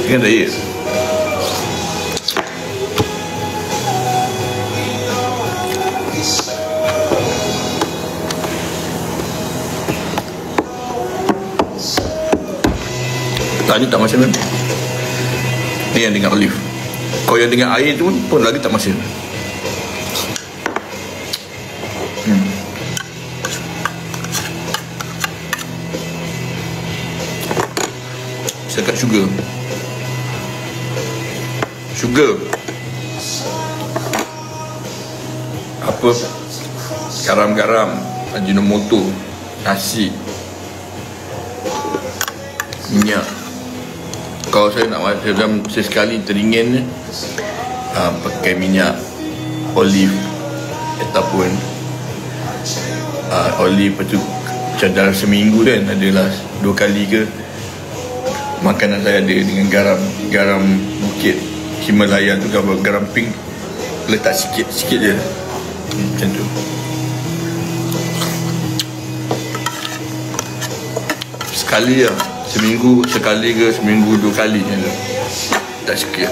Dengan saya. Tadi tak masin kan? Ni yang dengan olive. Kau yang dengan air tu pun lagi tak masin. Sekat sugar. Apa? Garam-garam, Ajinomoto, nasi, minyak. Kalau saya nak macam sesekali teringin, pakai minyak olive ataupun olive tu macam dalam seminggu kan adalah 2 kali ke makanan saya ada dengan garam bukit Himalaya tu, garam pink, letak sikit je macam tu. Sekali lah, seminggu sekali ke seminggu 2 kali je, tak sikit.